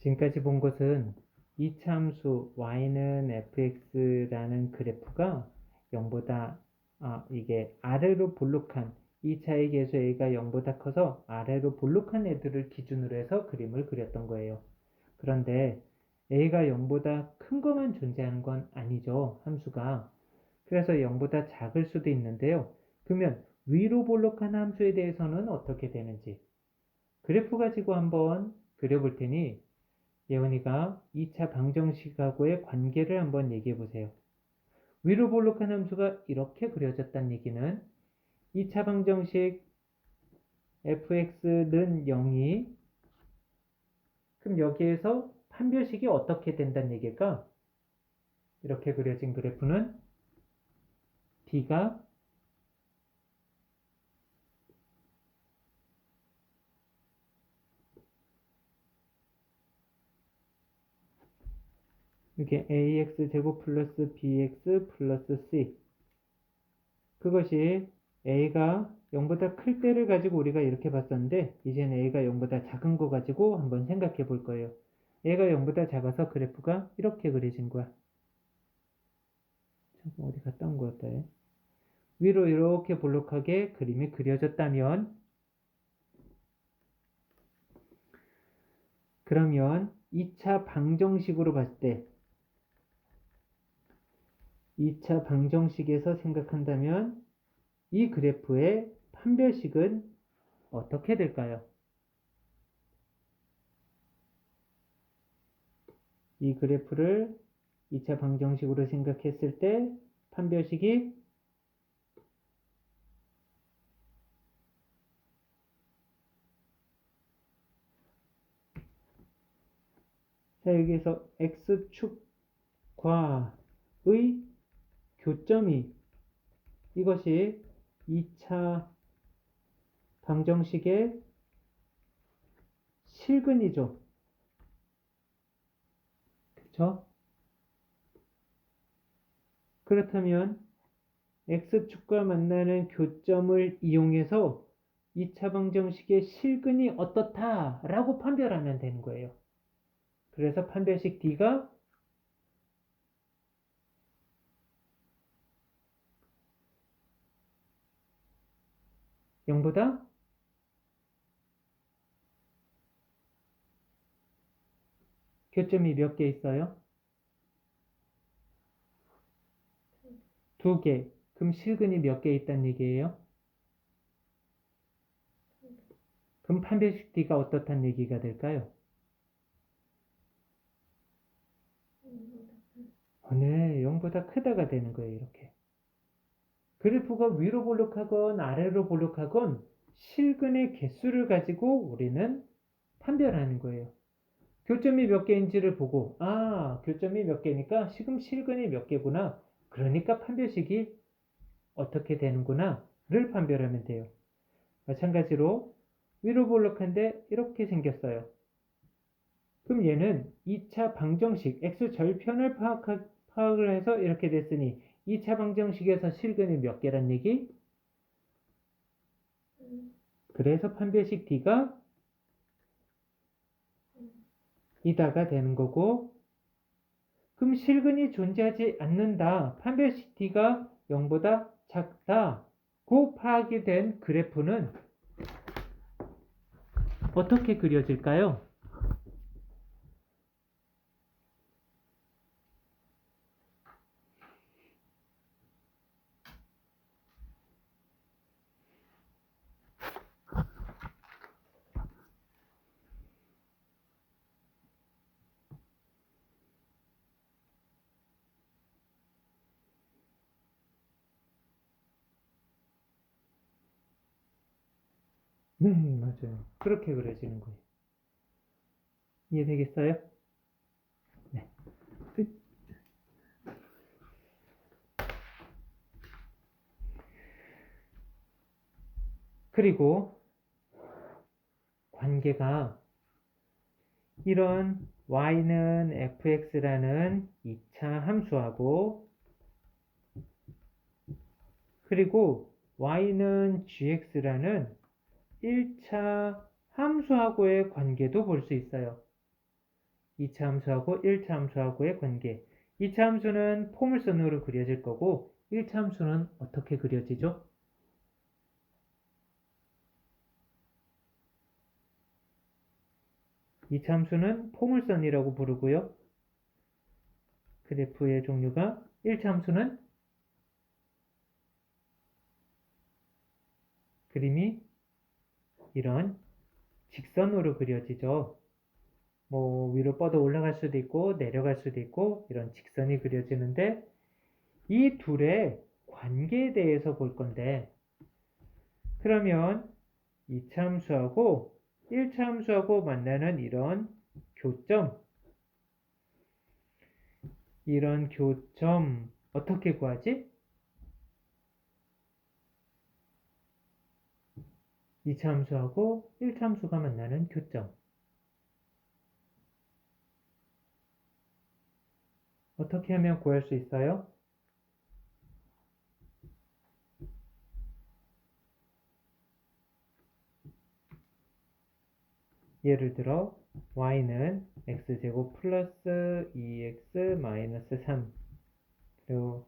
지금까지 본 것은 2차 함수 y는 fx라는 그래프가 0보다 이게 아래로 볼록한 2차의 계수 a가 0보다 커서 아래로 볼록한 애들을 기준으로 해서 그림을 그렸던 거예요. 그런데 a가 0보다 큰 것만 존재하는 건 아니죠. 함수가. 그래서 0보다 작을 수도 있는데요. 그러면 위로 볼록한 함수에 대해서는 어떻게 되는지 그래프 가지고 한번 그려볼 테니 예원이가 2차 방정식하고의 관계를 한번 얘기해 보세요. 위로 볼록한 함수가 이렇게 그려졌다는 얘기는 2차 방정식 fx는 0이 그럼 여기에서 판별식이 어떻게 된다는 얘기일까? 이렇게 그려진 그래프는 d가 이게 ax제곱 플러스 bx 플러스 c 그것이 a가 0보다 클 때를 가지고 우리가 이렇게 봤었는데 이제는 a가 0보다 작은 거 가지고 한번 생각해 볼 거예요. a가 0보다 작아서 그래프가 이렇게 그려진 거야. 잠깐 어디 갔다 온 것 같다. 위로 이렇게 볼록하게 그림이 그려졌다면 그러면 2차 방정식으로 봤을 때 2차 방정식에서 생각한다면 이 그래프의 판별식은 어떻게 될까요? 이 그래프를 2차 방정식으로 생각했을 때 판별식이 자 여기서 x축과의 교점이 이것이 2차 방정식의 실근이죠. 그렇죠? 그렇다면 x축과 만나는 교점을 이용해서 2차 방정식의 실근이 어떻다라고 판별하면 되는 거예요. 그래서 판별식 D가 0보다 교점이 몇 개 있어요? 2개. 그럼 실근이 몇 개 있다는 얘기예요? 그럼 판별식 D가 어떻다는 얘기가 될까요? 네, 0보다 크다가 되는 거예요, 이렇게. 그래프가 위로 볼록하건 아래로 볼록하건 실근의 개수를 가지고 우리는 판별하는 거예요. 교점이 몇 개인지를 보고 교점이 몇 개니까 지금 실근이 몇 개구나. 그러니까 판별식이 어떻게 되는구나 를 판별하면 돼요. 마찬가지로 위로 볼록한데 이렇게 생겼어요. 그럼 얘는 2차 방정식 x절편을 파악을 해서 이렇게 됐으니 2차 방정식에서 실근이 몇 개란 얘기? 그래서 판별식 D가 이다가 되는 거고 그럼 실근이 존재하지 않는다. 판별식 D가 0보다 작다. 고 파악이 된 그래프는 어떻게 그려질까요? 네, 맞아요. 그렇게 그려지는 거예요. 이해되겠어요? 네. 그리고 관계가 이런 y는 fx라는 2차 함수하고 그리고 y는 gx라는 1차 함수하고의 관계도 볼 수 있어요. 2차 함수하고 1차 함수하고의 관계. 2차 함수는 포물선으로 그려질 거고 1차 함수는 어떻게 그려지죠? 이 함수는 포물선이라고 부르고요. 그래프의 종류가 1차 함수는 그림이 이런 직선으로 그려지죠. 뭐 위로 뻗어 올라갈 수도 있고 내려갈 수도 있고 이런 직선이 그려지는데 이 둘의 관계에 대해서 볼 건데 그러면 2차 함수하고 1차 함수하고 만나는 이런 교점 어떻게 구하지? 2차 함수하고 1차 함수가 만나는 교점 어떻게 하면 구할 수 있어요? 예를 들어 y는 x제곱 플러스 2x 마이너스 3 그리고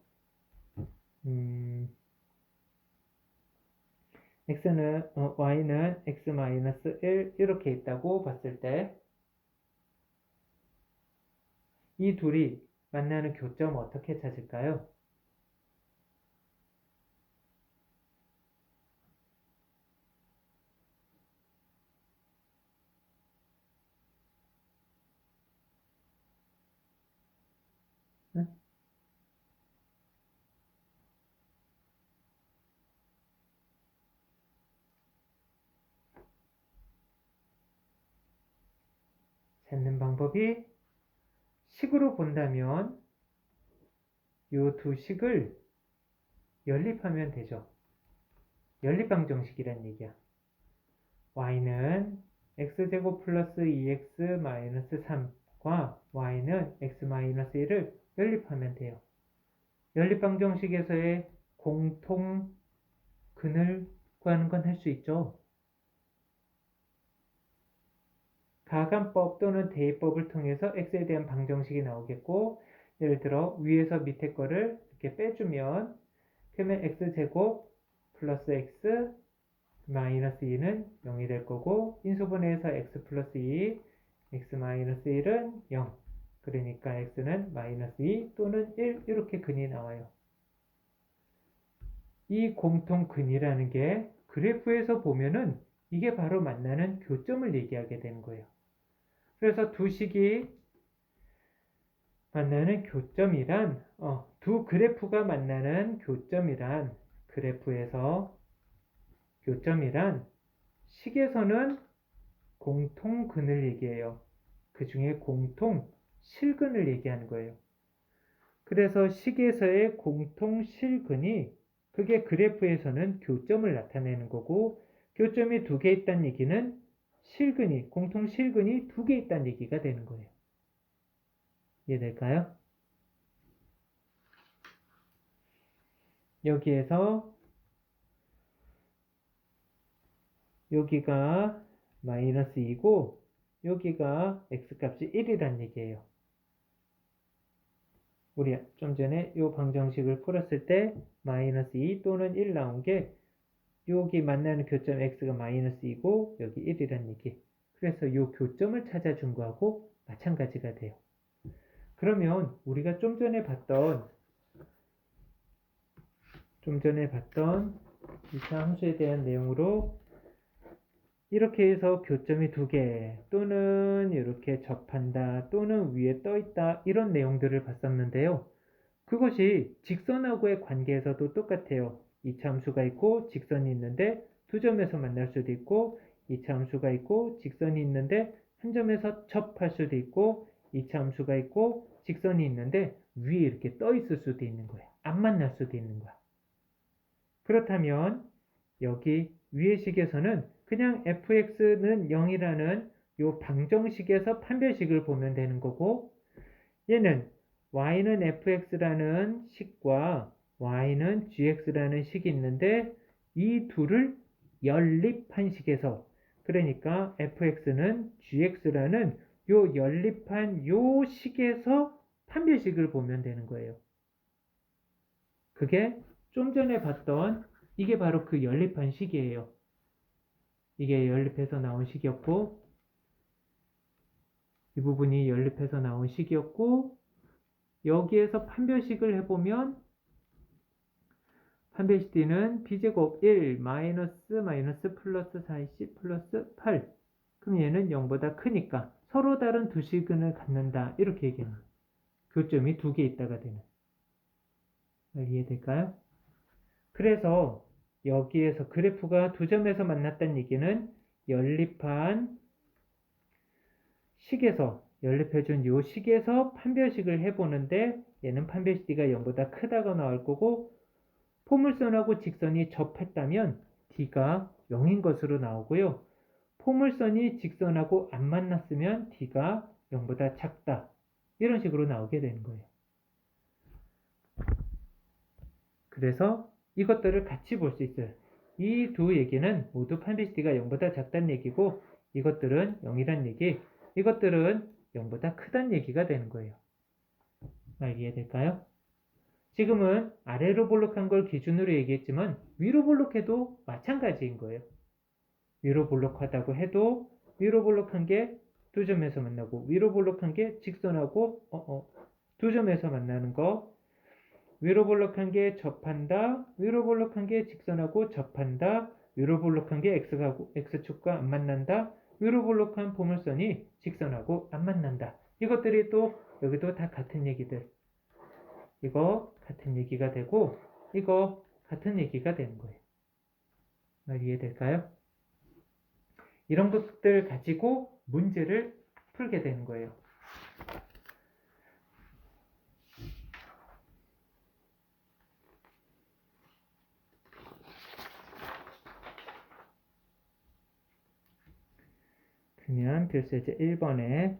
y는 x 마이너스 1 이렇게 있다고 봤을 때 이 둘이 만나는 교점 어떻게 찾을까요? 응? 찾는 방법이 식으로 본다면 이 두 식을 연립하면 되죠. 연립방정식이란 얘기야. y는 x제곱 플러스 2x 마이너스 3과 y는 x 마이너스 1을 연립하면 돼요. 연립방정식에서의 공통근을 구하는 건 할 수 있죠. 가감법 또는 대입법을 통해서 x에 대한 방정식이 나오겠고 예를 들어 위에서 밑에 거를 이렇게 빼주면 그러면 x제곱 플러스 x 마이너스 2는 0이 될 거고 인수분해해서 x 플러스 2 x 마이너스 1은 0 그러니까 x는 마이너스 2 또는 1 이렇게 근이 나와요. 이 공통근이라는 게 그래프에서 보면은 이게 바로 만나는 교점을 얘기하게 되는 거예요. 그래서 두 식이 만나는 교점이란 두 그래프가 만나는 교점이란 그래프에서 교점이란 식에서는 공통근을 얘기해요. 그 중에 공통실근을 얘기하는 거예요. 그래서 식에서의 공통실근이 그게 그래프에서는 교점을 나타내는 거고 교점이 두 개 있다는 얘기는 공통실근이 두 개 있다는 얘기가 되는 거예요. 이해될까요? 여기에서 여기가 마이너스 2고 여기가 x값이 1이란 얘기예요. 우리 좀 전에 이 방정식을 풀었을 때 마이너스 2 또는 1 나온 게 여기 만나는 교점 x가 마이너스 2고 여기 1이란 얘기. 그래서 이 교점을 찾아준 거하고 마찬가지가 돼요. 그러면 우리가 좀 전에 봤던 2차 함수에 대한 내용으로 이렇게 해서 교점이 두 개 또는 이렇게 접한다 또는 위에 떠 있다 이런 내용들을 봤었는데요. 그것이 직선하고의 관계에서도 똑같아요. 2차 함수가 있고 직선이 있는데 두 점에서 만날 수도 있고 2차 함수가 있고 직선이 있는데 한 점에서 접할 수도 있고 2차 함수가 있고 직선이 있는데 위에 이렇게 떠 있을 수도 있는 거야. 안 만날 수도 있는 거야. 그렇다면 여기 위의 식에서는 그냥 fx는 0이라는 요 방정식에서 판별식을 보면 되는 거고 얘는 y는 fx라는 식과 y는 gx라는 식이 있는데 이 둘을 연립한 식에서 그러니까 fx는 gx라는 요 연립한 요 식에서 판별식을 보면 되는 거예요. 그게 좀 전에 봤던 이게 바로 그 연립한 식이에요. 이게 연립해서 나온 식이었고 이 부분이 연립해서 나온 식이었고 여기에서 판별식을 해보면 판별식 D는 b제곱 1 마이너스 플러스 4c 플러스 8 그럼 얘는 0보다 크니까 서로 다른 두 식을 갖는다 이렇게 얘기하는 거예요. 교점이 두 개 있다가 되는. 이해될까요? 그래서 여기에서 그래프가 두 점에서 만났다는 얘기는 연립한 식에서 연립해준 요 식에서 판별식을 해보는데 얘는 판별식 D가 0보다 크다고 나올 거고 포물선하고 직선이 접했다면 D가 0인 것으로 나오고요. 포물선이 직선하고 안 만났으면 D가 0보다 작다. 이런 식으로 나오게 되는 거예요. 그래서 이것들을 같이 볼 수 있어요. 이 두 얘기는 모두 판별식 D가 0보다 작다는 얘기고 이것들은 0이란 얘기, 이것들은 0보다 크다는 얘기가 되는 거예요. 이해될까요? 지금은 아래로 볼록한 걸 기준으로 얘기했지만 위로 볼록해도 마찬가지인 거예요. 위로 볼록하다고 해도 위로 볼록한 게 두 점에서 만나고 위로 볼록한 게 직선하고 두 점에서 만나는 거 위로 볼록한 게 접한다 위로 볼록한 게 직선하고 접한다 위로 볼록한 게 X축과 안 만난다 위로 볼록한 포물선이 직선하고 안 만난다. 이것들이 또 여기도 다 같은 얘기들. 이거 같은 얘기가 되고 이거 같은 얘기가 되는 거예요. 이해될까요? 이런 것들 가지고 문제를 풀게 되는 거예요. 그러면 필수제 1번에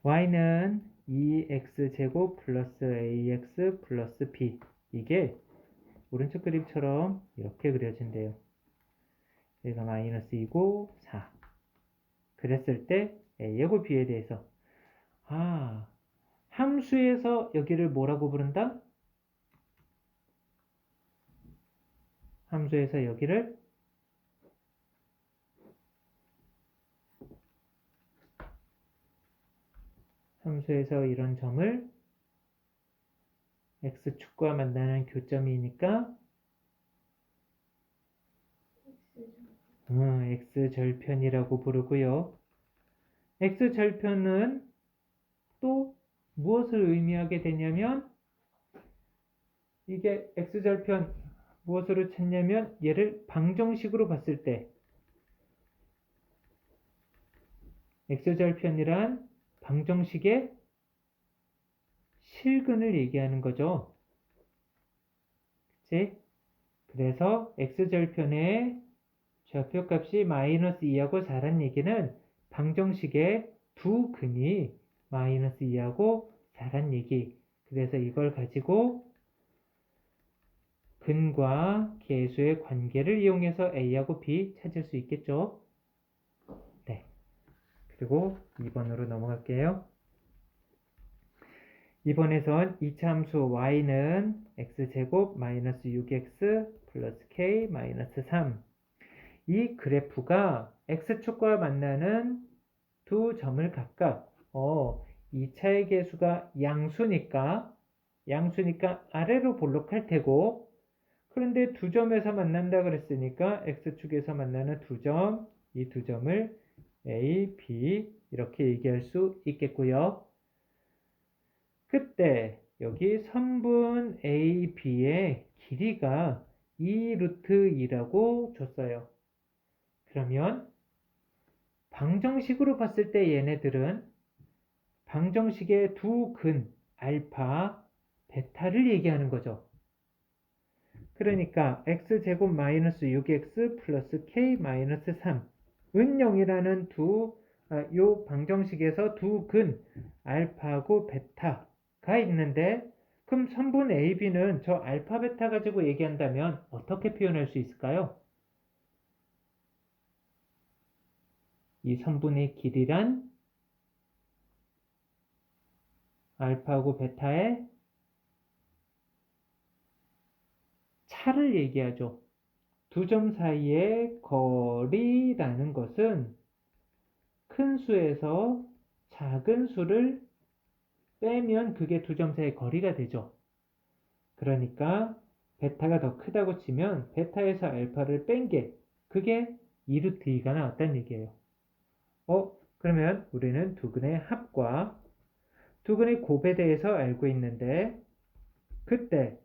y는 2x제곱 플러스 ax 플러스 b 이게 오른쪽 그림처럼 이렇게 그려진대요. 얘가 마이너스 2고 4 그랬을 때 a하고 b에 대해서 함수에서 여기를 뭐라고 부른다? 함수에서 여기를 함수에서 이런 점을 x축과 만나는 교점이니까 x절편이라고 부르고요. x절편은 또 무엇을 의미하게 되냐면 이게 x절편 무엇으로 찾냐면 얘를 방정식으로 봤을 때 x절편이란 방정식의 실근을 얘기하는 거죠. 그치? 그래서 x절편의 좌표값이 마이너스 2하고 4란 얘기는 방정식의 두 근이 마이너스 2하고 4란 얘기. 그래서 이걸 가지고 근과 계수의 관계를 이용해서 A하고 B 찾을 수 있겠죠. 네. 그리고 2번으로 넘어갈게요. 2번에선 이차함수 y는 x제곱 마이너스 6x 플러스 k 마이너스 3 이 그래프가 x축과 만나는 두 점을 각각 2차의 계수가 양수니까 아래로 볼록할 테고 그런데 두 점에서 만난다 그랬으니까 x축에서 만나는 두 점, 이 두 점을 a, b 이렇게 얘기할 수 있겠고요. 그때 여기 선분 a, b의 길이가 2 루트 2라고 줬어요. 그러면 방정식으로 봤을 때 얘네들은 방정식의 두 근, 알파, 베타를 얘기하는 거죠. 그러니까 x제곱 마이너스 6x 플러스 k 마이너스 3 은0이라는 요 방정식에서 두 근, 알파하고 베타가 있는데 그럼 선분 AB는 저 알파, 베타 가지고 얘기한다면 어떻게 표현할 수 있을까요? 이 선분의 길이란 알파하고 베타의 차를 얘기하죠. 두 점 사이의 거리라는 것은 큰 수에서 작은 수를 빼면 그게 두 점 사이의 거리가 되죠. 그러니까 베타가 더 크다고 치면 베타에서 알파를 뺀 게 그게 2루트 2가 나왔다는 얘기예요. 그러면 우리는 두근의 합과 두근의 곱에 대해서 알고 있는데 그때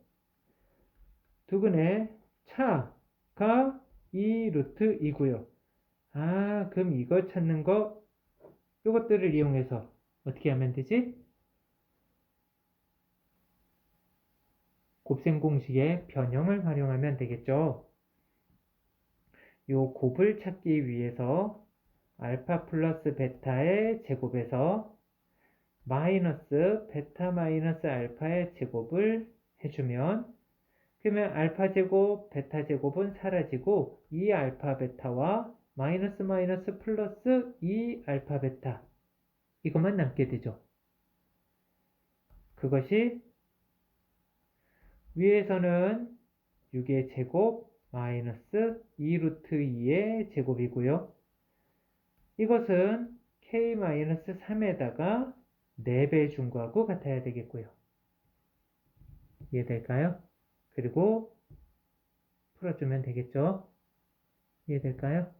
두근의 차가 2루트 2고요. 그럼 이거 찾는 거 이것들을 이용해서 어떻게 하면 되지? 곱셈 공식의 변형을 활용하면 되겠죠. 요 곱을 찾기 위해서 알파 플러스 베타의 제곱에서 마이너스 베타 마이너스 알파의 제곱을 해주면 그러면 알파 제곱 베타 제곱은 사라지고 2 알파 베타와 마이너스 마이너스 플러스 2 알파 베타 이것만 남게 되죠. 그것이 위에서는 6의 제곱 마이너스 2루트 2의 제곱이고요. 이것은 k-3에다가 4배 준 거하고 같아야 되겠고요. 이해될까요? 그리고 풀어주면 되겠죠? 이해될까요?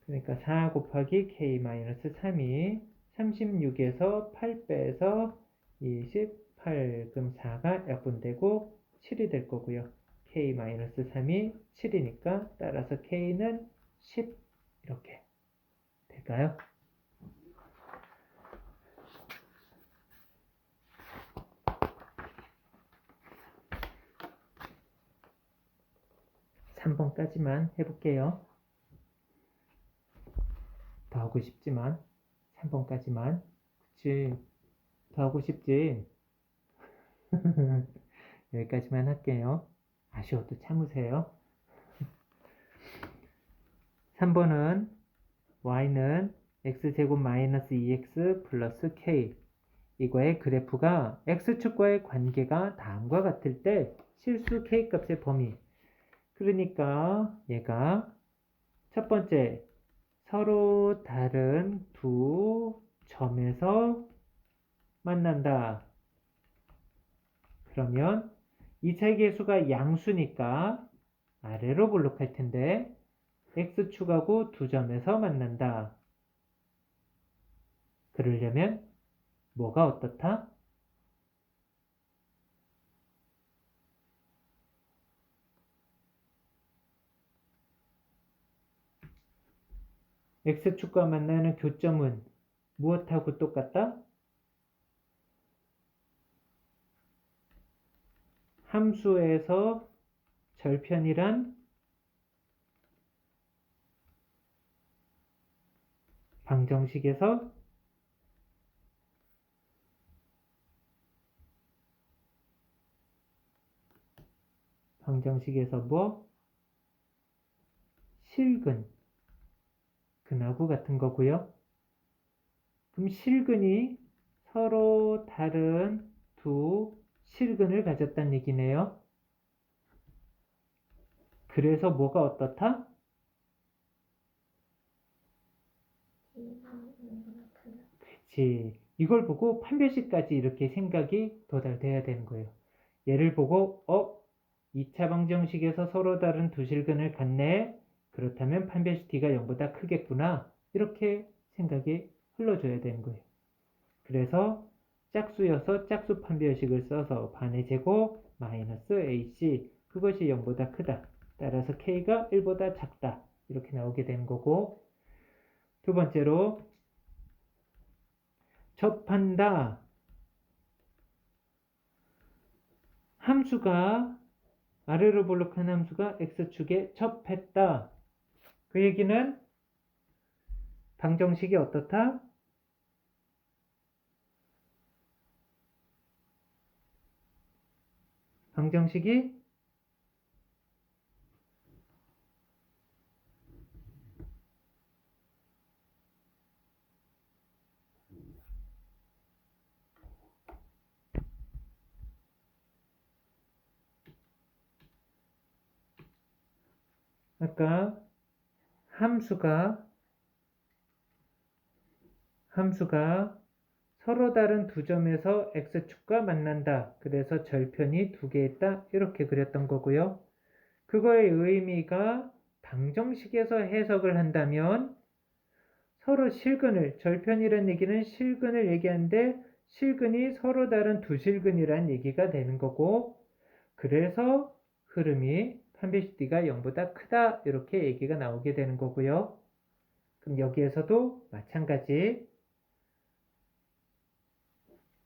그러니까 4 곱하기 k-3이 36에서 8 빼서 28 그럼 4가 약분되고 7이 될 거고요. k-3이 7이니까 따라서 k는 10 이렇게 될까요? (3번까지만) 해볼게요. 더 하고 싶지만 3번까지만. 그치, 더 하고 싶지. 여기까지만 할게요. 아쉬워도 참으세요. 3번은 y는 x제곱 마이너스 2x 플러스 k 이거의 그래프가 x축과의 관계가 다음과 같을 때 실수 k값의 범위 그러니까 얘가 첫 번째 서로 다른 두 점에서 만난다. 그러면 2차의 계수가 양수니까 아래로 볼록할 텐데 x축하고 두 점에서 만난다. 그러려면 뭐가 어떻다? x축과 만나는 교점은 무엇하고 똑같다? 함수에서 절편이란 방정식에서 뭐? 실근 근하고 같은 거고요. 그럼 실근이 서로 다른 두 실근을 가졌다는 얘기네요. 그래서 뭐가 어떻다? 그렇지. 이걸 보고 판별식까지 이렇게 생각이 도달돼야 되는 거예요. 얘를 보고 2차 방정식에서 서로 다른 두 실근을 갖네. 그렇다면 판별식 t가 0보다 크겠구나. 이렇게 생각이 흘러줘야 되는 거예요. 그래서 짝수여서 짝수 판별식을 써서 반의 제곱 마이너스 ac 그것이 0보다 크다. 따라서 k가 1보다 작다. 이렇게 나오게 되는 거고 두 번째로 접한다. 함수가 아래로 볼록한 함수가 x축에 접했다. 그 얘기는 방정식이 어떻다? 방정식이 아까 함수가 서로 다른 두 점에서 x축과 만난다. 그래서 절편이 두 개 있다. 이렇게 그렸던 거고요. 그거의 의미가 방정식에서 해석을 한다면 서로 실근을, 절편이라는 얘기는 실근을 얘기하는데 실근이 서로 다른 두 실근이라는 얘기가 되는 거고, 그래서 흐름이 판별식D가 0보다 크다 이렇게 얘기가 나오게 되는 거고요. 그럼 여기에서도 마찬가지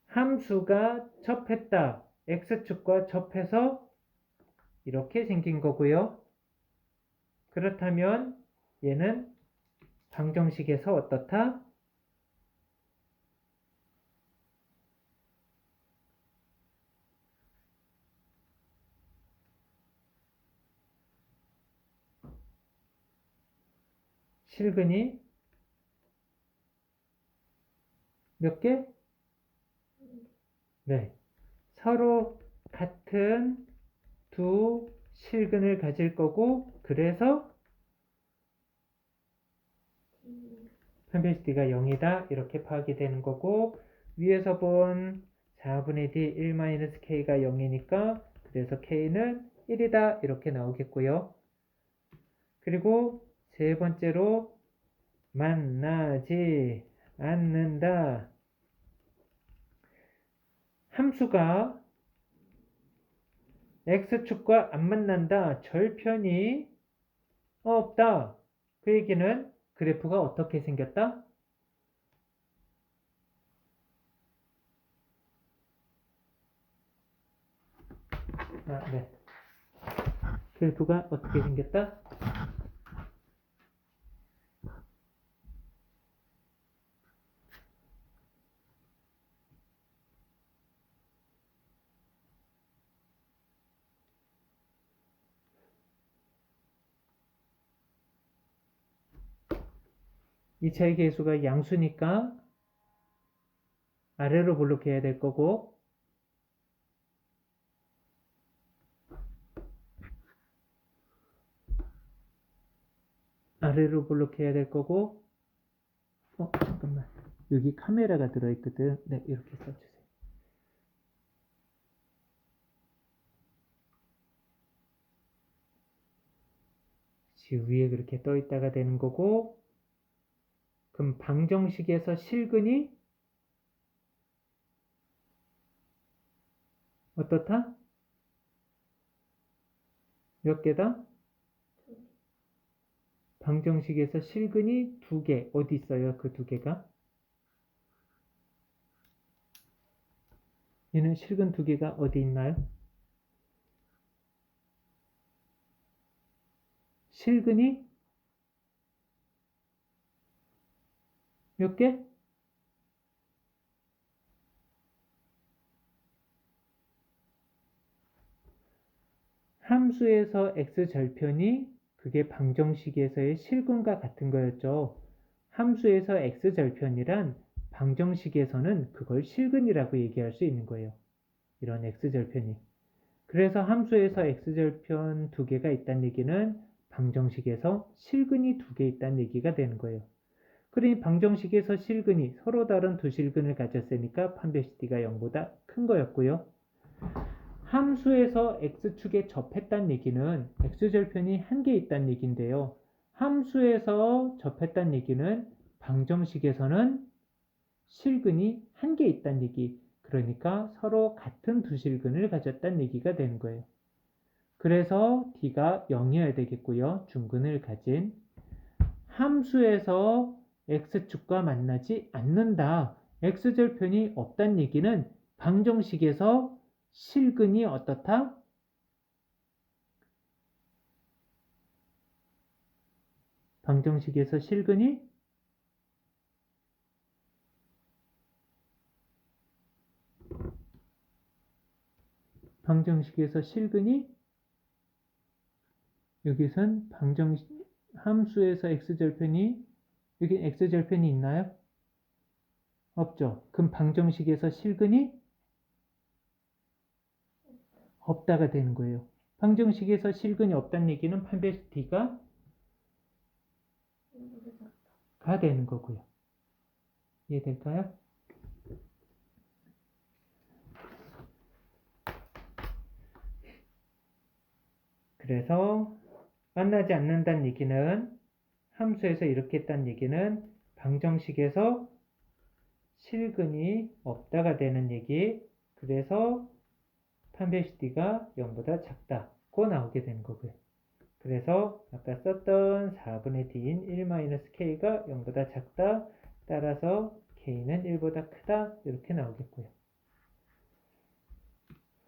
함수가 접했다. x축과 접해서 이렇게 생긴 거고요. 그렇다면 얘는 방정식에서 어떻다? 실근이 몇 개? 네. 서로 같은 두 실근을 가질 거고, 그래서 판별식D가 0이다 이렇게 파악이 되는 거고, 위에서 본 4분의 D 1-K가 0이니까 그래서 K는 1이다 이렇게 나오겠고요. 그리고 세 번째로 만나지 않는다. 함수가 x축과 안 만난다. 절편이 없다. 그 얘기는 그래프가 어떻게 생겼다? 네. 그래프가 어떻게 생겼다? 이 차의 계수가 양수니까 아래로 블록해야 될 거고, 아래로 블록해야 될 거고, 잠깐만. 여기 카메라가 들어있거든. 네, 이렇게 써주세요. 위에 그렇게 떠 있다가 되는 거고, 그럼 방정식에서 실근이 어떻다? 몇 개다? 방정식에서 실근이 두 개. 어디 있어요? 그 두 개가? 얘는 실근 두 개가 어디 있나요? 실근이 몇 개? 함수에서 x절편이 그게 방정식에서의 실근과 같은 거였죠. 함수에서 x절편이란 방정식에서는 그걸 실근이라고 얘기할 수 있는 거예요. 이런 x절편이. 그래서 함수에서 x절편 두 개가 있다는 얘기는 방정식에서 실근이 두 개 있다는 얘기가 되는 거예요. 그러니 방정식에서 실근이 서로 다른 두 실근을 가졌으니까 판별식D가 0보다 큰 거였고요. 함수에서 x축에 접했다는 얘기는 x절편이 한 개 있다는 얘기인데요. 함수에서 접했다는 얘기는 방정식에서는 실근이 한 개 있다는 얘기. 그러니까 서로 같은 두 실근을 가졌다는 얘기가 되는 거예요. 그래서 D가 0이어야 되겠고요. 중근을 가진 함수에서 x축과 만나지 않는다. x절편이 없다는 얘기는 방정식에서 실근이 어떻다? 방정식에서 실근이 여기선 함수에서 x절편이 여기 x절편이 있나요? 없죠. 그럼 방정식에서 실근이 없다가 되는 거예요. 방정식에서 실근이 없다는 얘기는 판별식 D가 가 되는 거고요. 이해될까요? 그래서 만나지 않는다는 얘기는 함수에서 이렇게 했다는 얘기는 방정식에서 실근이 없다가 되는 얘기. 그래서 판별식 D가 0보다 작다고 나오게 되는 거고요. 그래서 아까 썼던 4분의 D인 1-K가 0보다 작다. 따라서 K는 1보다 크다. 이렇게 나오겠고요.